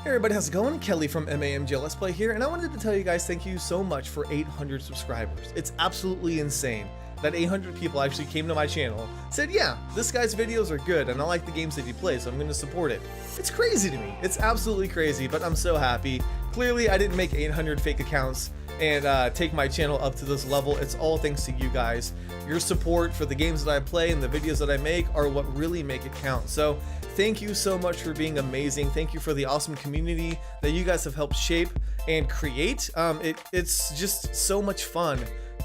Hey everybody, how's it going? Kelly from MAMJ Let's Play here, and I wanted to tell you guys thank you so much for 800 subscribers. It's absolutely insane that 800 people actually came to my channel, said, yeah, this guy's videos are good and I like the games that he plays, so I'm going to support it. It's crazy to me. It's absolutely crazy, but I'm so happy. Clearly, I didn't make 800 fake accounts and take my channel up to this level. It's all thanks to you guys. Your support for the games that I play and the videos that I make are what really make it count. So thank you so much for being amazing. Thank you for the awesome community that you guys have helped shape and create. It's just so much fun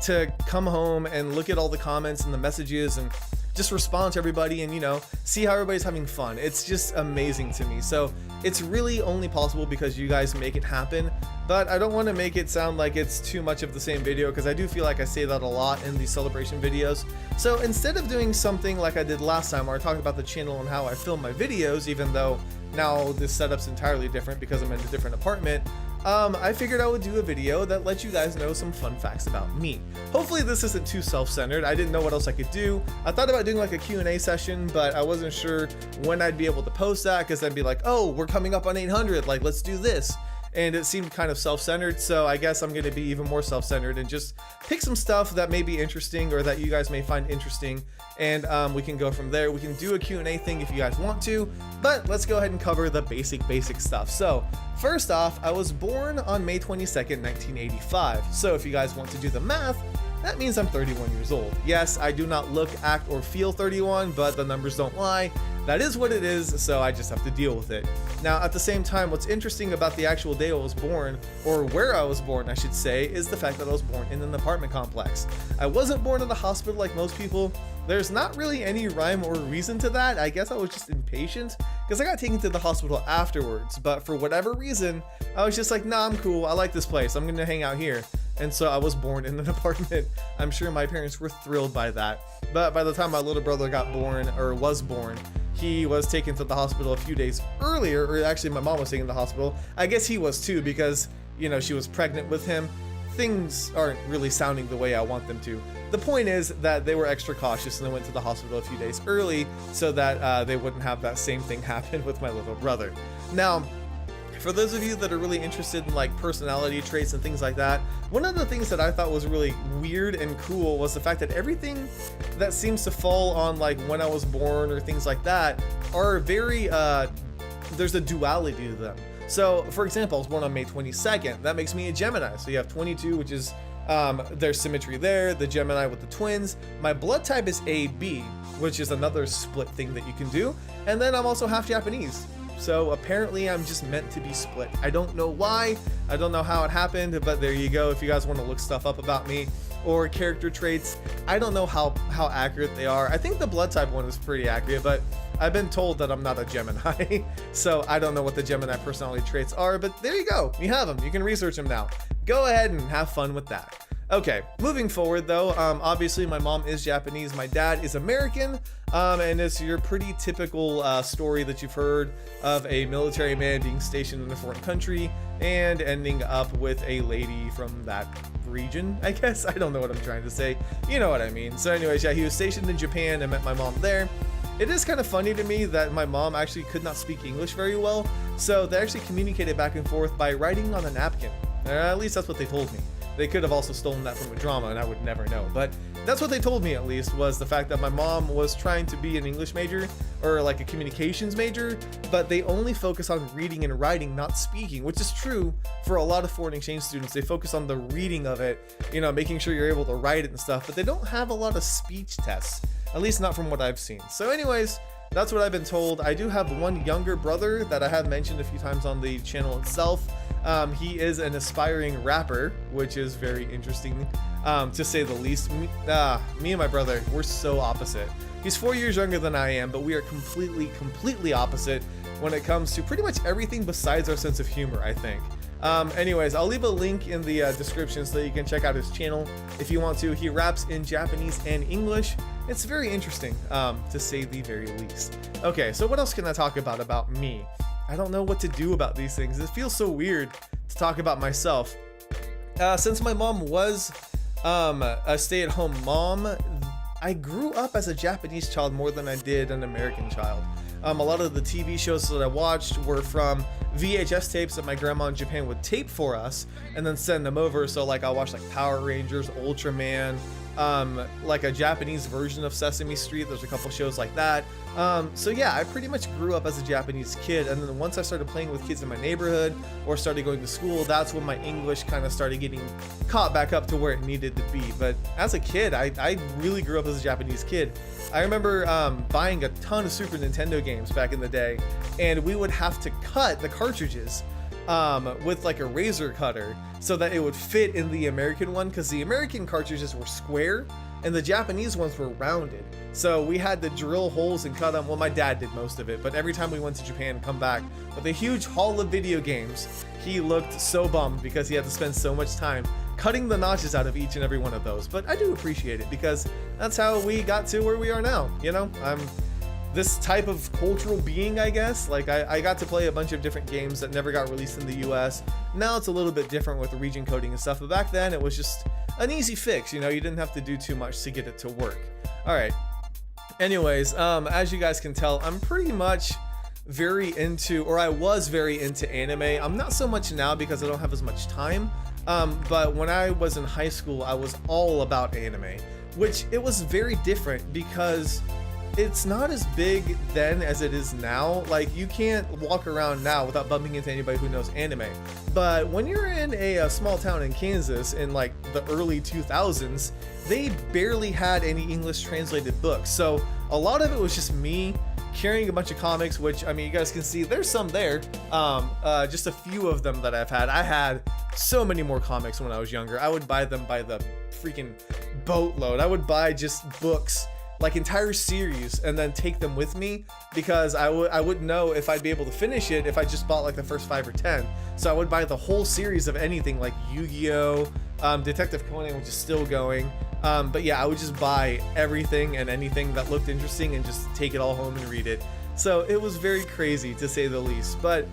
to come home and look at all the comments and the messages and just respond to everybody and, you know, see how everybody's having fun. It's just amazing to me. So it's really only possible because you guys make it happen, but I don't want to make it sound like it's too much of the same video, because I do feel like I say that a lot in these celebration videos. So instead of doing something like I did last time where I talked about the channel and how I film my videos, even though now this setup's entirely different because I'm in a different apartment, I figured I would do a video that lets you guys know some fun facts about me. Hopefully this isn't too self-centered. I didn't know what else I could do. I thought about doing like a Q&A session, but I wasn't sure when I'd be able to post that, because I'd be like, oh, we're coming up on 800, like let's do this. And it seemed kind of self-centered, so I guess I'm going to be even more self-centered and just pick some stuff that may be interesting or that you guys may find interesting, and we can go from there. We can do a Q&A thing if you guys want to, but let's go ahead and cover the basic stuff. So first off, I was born on May 22nd, 1985. So if you guys want to do the math, that means I'm 31 years old. Yes, I do not look, act, or feel 31, but the numbers don't lie. That is what it is, so I just have to deal with it. Now, at the same time, what's interesting about the actual day I was born, or where I was born, I should say, is the fact that I was born in an apartment complex. I wasn't born at a hospital like most people. There's not really any rhyme or reason to that. I guess I was just impatient, because I got taken to the hospital afterwards, but for whatever reason, I was just like, nah, I'm cool, I like this place, I'm gonna hang out here. And so I was born in an apartment. I'm sure my parents were thrilled by that. But by the time my little brother got born, or was born, he was taken to the hospital a few days earlier, or actually my mom was taken to the hospital. I guess he was too, because, you know, she was pregnant with him. Things aren't really sounding the way I want them to. The point is that they were extra cautious and they went to the hospital a few days early so that they wouldn't have that same thing happen with my little brother. Now, for those of you that are really interested in like personality traits and things like that, one of the things that I thought was really weird and cool was the fact that everything that seems to fall on like when I was born or things like that are very, there's a duality to them. So for example, I was born on May 22nd. That makes me a Gemini. So you have 22, which is, there's symmetry there, the Gemini with the twins. My blood type is AB, which is another split thing that you can do. And then I'm also half Japanese. So apparently I'm just meant to be split. I don't know why, I don't know how it happened, but there you go. If you guys want to look stuff up about me or character traits, I don't know how accurate they are. I think the blood type one is pretty accurate, but I've been told that I'm not a Gemini. So I don't know what the Gemini personality traits are, but there you go. You have them. You can research them now. Go ahead and have fun with that. Okay, moving forward though, obviously my mom is Japanese, my dad is American, and it's your pretty typical story that you've heard of a military man being stationed in a foreign country and ending up with a lady from that region, I guess. I don't know what I'm trying to say. You know what I mean. So anyways, yeah, he was stationed in Japan and met my mom there. It is kind of funny to me that my mom actually could not speak English very well, so they actually communicated back and forth by writing on a napkin. At least that's what they told me. They could have also stolen that from a drama and I would never know, but that's what they told me, at least, was the fact that my mom was trying to be an English major or like a communications major, but they only focus on reading and writing, not speaking, which is true for a lot of foreign exchange students. They focus on the reading of it, you know, making sure you're able to write it and stuff, but they don't have a lot of speech tests, at least not from what I've seen. So anyways, that's what I've been told. I do have one younger brother that I have mentioned a few times on the channel itself. He is an aspiring rapper, which is very interesting, to say the least. Me and my brother, we're so opposite. He's 4 years younger than I am, but we are completely opposite when it comes to pretty much everything besides our sense of humor, I think. Anyways, I'll leave a link in the description so that you can check out his channel if you want to. He raps in Japanese and English. It's very interesting, to say the very least. Okay, so what else can I talk about me? I don't know what to do about these things. It feels so weird to talk about myself. Since my mom was a stay-at-home mom, I grew up as a Japanese child more than I did an American child. A lot of the TV shows that I watched were from VHS tapes that my grandma in Japan would tape for us and then send them over. So like I watched like Power Rangers, Ultraman, like a Japanese version of Sesame Street. There's a couple shows like that. So yeah, I pretty much grew up as a Japanese kid, and then once I started playing with kids in my neighborhood or started going to school, that's when my English kind of started getting caught back up to where it needed to be. But as a kid, I really grew up as a Japanese kid. I remember buying a ton of Super Nintendo games back in the day, and we would have to cut the cartridges with like a razor cutter so that it would fit in the American one, because the American cartridges were square and the Japanese ones were rounded. So we had to drill holes and cut them. Well, my dad did most of it, but every time we went to Japan and come back with a huge haul of video games, he looked so bummed because he had to spend so much time cutting the notches out of each and every one of those. But I do appreciate it, because that's how we got to where we are now. You know, I'm this type of cultural being, I guess. Like I got to play a bunch of different games that never got released in the US. Now it's a little bit different with the region coding and stuff, but back then it was just an easy fix. You know, you didn't have to do too much to get it to work. All right. Anyways, as you guys can tell, I'm pretty much very into, or I was very into anime. I'm not so much now because I don't have as much time. But when I was in high school, I was all about anime, which it was very different because it's not as big then as it is now. Like, you can't walk around now without bumping into anybody who knows anime. But when you're in a small town in Kansas in like the early 2000s, they barely had any English translated books. So a lot of it was just me carrying a bunch of comics, which, I mean, you guys can see there's some there. Just a few of them that I've had. I had so many more comics when I was younger. I would buy them by the freaking boatload. I would buy just books, like entire series, and then take them with me, because I wouldn't know if I'd be able to finish it if I just bought like the first 5 or 10. So I would buy the whole series of anything, like Yu-Gi-Oh, Detective Conan, which is still going. But yeah, I would just buy everything and anything that looked interesting and just take it all home and read it. So it was very crazy, to say the least. But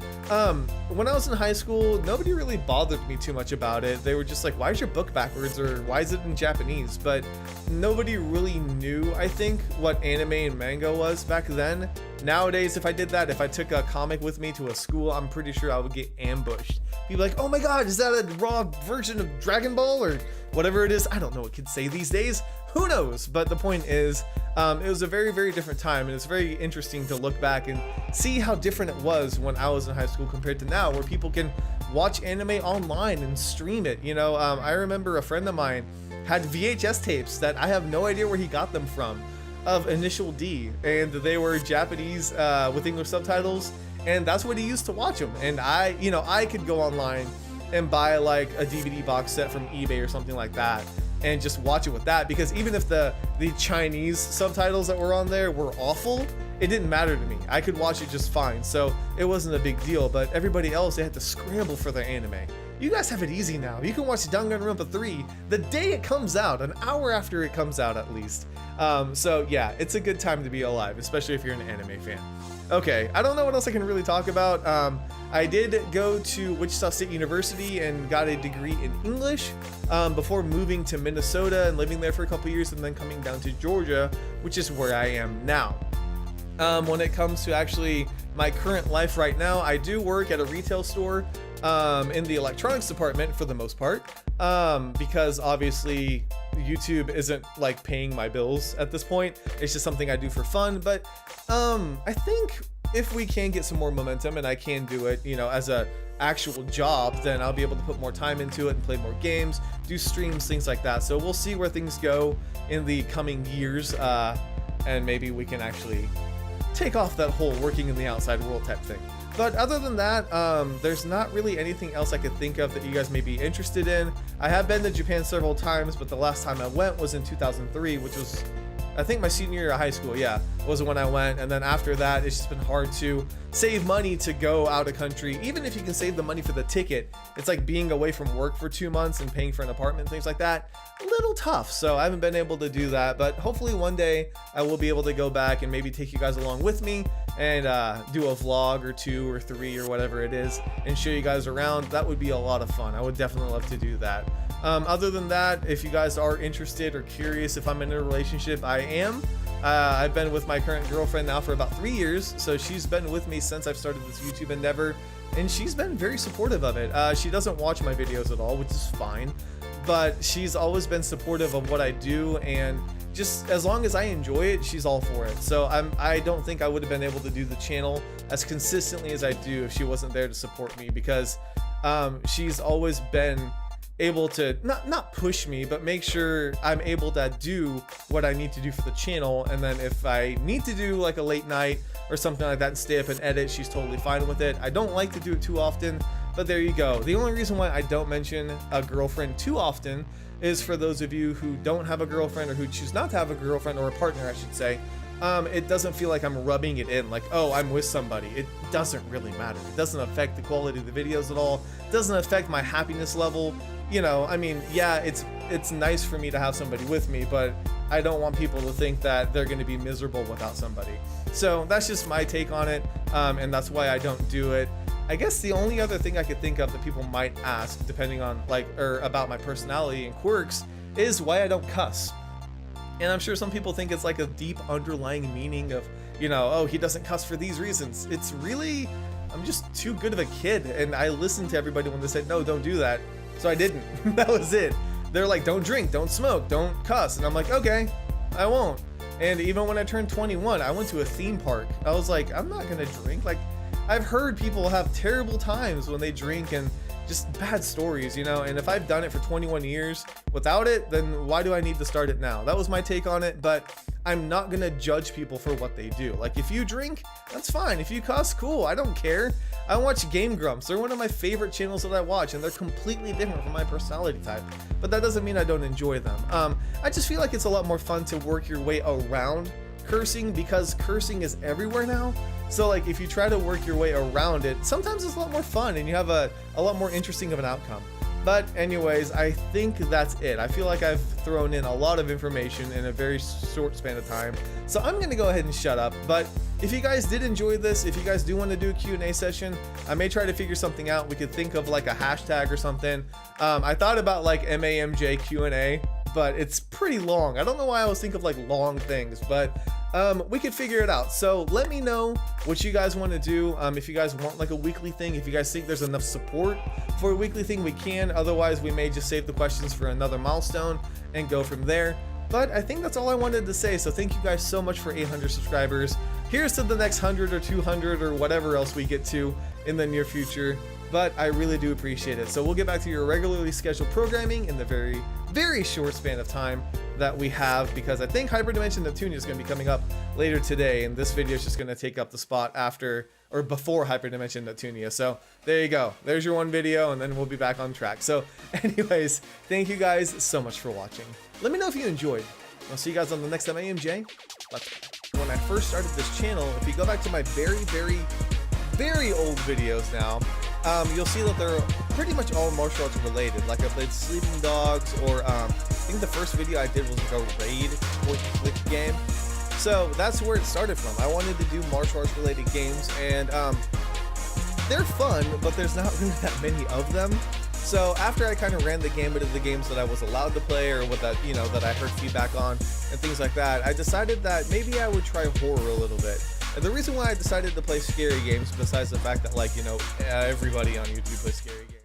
when I was in high school, nobody really bothered me too much about it. They were just like, why is your book backwards, or why is it in Japanese? But nobody really knew, I think, what anime and manga was back then. Nowadays, if I did that, if I took a comic with me to a school, I'm pretty sure I would get ambushed. People like, oh my god, is that a raw version of Dragon Ball or whatever it is? I don't know what kids say these days. Who knows? But the point is, it was a very, very different time, and it's very interesting to look back and see how different it was when I was in high school compared to now, where people can watch anime online and stream it. You know, I remember a friend of mine had VHS tapes that I have no idea where he got them from, of Initial D, and they were Japanese with English subtitles, and that's what he used to watch them. And I could go online and buy like a DVD box set from eBay or something like that and just watch it with that, because even if the Chinese subtitles that were on there were awful, it didn't matter to me. I could watch it just fine, so it wasn't a big deal. But everybody else, they had to scramble for their anime. You guys have it easy now. You can watch Danganronpa 3 the day it comes out, an hour after it comes out at least. So yeah, it's a good time to be alive, especially if you're an anime fan. Okay, I don't know what else I can really talk about. I did go to Wichita State University and got a degree in English before moving to Minnesota and living there for a couple years, and then coming down to Georgia, which is where I am now. When it comes to actually my current life right now, I do work at a retail store in the electronics department for the most part, because obviously YouTube isn't like paying my bills at this point. It's just something I do for fun. But I think if we can get some more momentum and I can do it, you know, as a actual job, then I'll be able to put more time into it and play more games, do streams, things like that. So we'll see where things go in the coming years, and maybe we can actually take off that whole working in the outside world type thing. But other than that, there's not really anything else I could think of that you guys may be interested in. I have been to Japan several times, but the last time I went was in 2003, which was, I think, my senior year of high school. Yeah, was when I went. And then after that, it's just been hard to save money to go out of country. Even if you can save the money for the ticket, it's like being away from work for 2 months and paying for an apartment and things like that. A little tough. So I haven't been able to do that, but hopefully one day I will be able to go back and maybe take you guys along with me and do a vlog or 2 or 3 or whatever it is and show you guys around. That would be a lot of fun. I would definitely love to do that. Other than that, if you guys are interested or curious if I'm in a relationship, I am. I've been with my current girlfriend now for about 3 years, so she's been with me since I've started this YouTube endeavor, and she's been very supportive of it. She doesn't watch my videos at all, which is fine, but she's always been supportive of what I do, and just as long as I enjoy it, she's all for it. So I don't think I would have been able to do the channel as consistently as I do if she wasn't there to support me, because she's always been able to not push me, but make sure I'm able to do what I need to do for the channel. And then if I need to do like a late night or something like that and stay up and edit, she's totally fine with it. I don't like to do it too often, but there you go. The only reason why I don't mention a girlfriend too often is for those of you who don't have a girlfriend, or who choose not to have a girlfriend, or a partner I should say. It doesn't feel like I'm rubbing it in, like, oh, I'm with somebody. It doesn't really matter. It doesn't affect the quality of the videos at all. It doesn't affect my happiness level. You know, I mean, yeah, it's nice for me to have somebody with me, but I don't want people to think that they're going to be miserable without somebody. So that's just my take on it, and that's why I don't do it. I guess the only other thing I could think of that people might ask, depending on about my personality and quirks, is why I don't cuss. And I'm sure some people think it's like a deep underlying meaning of, you know, oh, he doesn't cuss for these reasons. It's really, I'm just too good of a kid, and I listened to everybody when they said, no, don't do that. So I didn't. That was it. They're like, don't drink, don't smoke, don't cuss. And I'm like, okay, I won't. And even when I turned 21, I went to a theme park. I was like, I'm not gonna drink. Like, I've heard people have terrible times when they drink, and just bad stories, you know, and if I've done it for 21 years without it, then why do I need to start it now? That was my take on it, but I'm not gonna judge people for what they do. Like, if you drink, that's fine. If you cuss, cool, I don't care. I watch Game Grumps. They're one of my favorite channels that I watch, and they're completely different from my personality type, but that doesn't mean I don't enjoy them. I just feel like it's a lot more fun to work your way around cursing, because cursing is everywhere now. So like, if you try to work your way around it, sometimes it's a lot more fun, and you have a lot more interesting of an outcome. But anyways, I think that's it. I feel like I've thrown in a lot of information in a very short span of time, so I'm gonna go ahead and shut up. But if you guys did enjoy this, if you guys do want to do a Q&A session, I may try to figure something out. We could think of like a hashtag or something. I thought about like MAMJ Q&A, but it's pretty long. I don't know why I always think of like long things, but we could figure it out. So let me know what you guys want to do. If you guys want like a weekly thing, if you guys think there's enough support for a weekly thing, we can. Otherwise, we may just save the questions for another milestone and go from there. But I think that's all I wanted to say. So thank you guys so much for 800 subscribers. Here's to the next 100 or 200 or whatever else we get to in the near future. But I really do appreciate it. So we'll get back to your regularly scheduled programming in the very, very short span of time that we have, because I think Hyperdimension Neptunia is going to be coming up later today, and this video is just going to take up the spot after or before Hyperdimension Neptunia. So there you go. There's your one video, and then we'll be back on track. So anyways, thank you guys so much for watching. Let me know if you enjoyed. I'll see you guys on the next MAMJ. When I first started this channel, if you go back to my very, very, very old videos now, you'll see that they're pretty much all martial arts related. Like, I played Sleeping Dogs, or I think the first video I did was like a raid point-and-click game. So that's where it started from. I wanted to do martial arts related games, and they're fun, but there's not really that many of them. So after I kind of ran the gambit of the games that I was allowed to play, or what that, you know, that I heard feedback on and things like that, I decided that maybe I would try horror a little bit. And the reason why I decided to play scary games, besides the fact that, like, you know, everybody on YouTube plays scary games.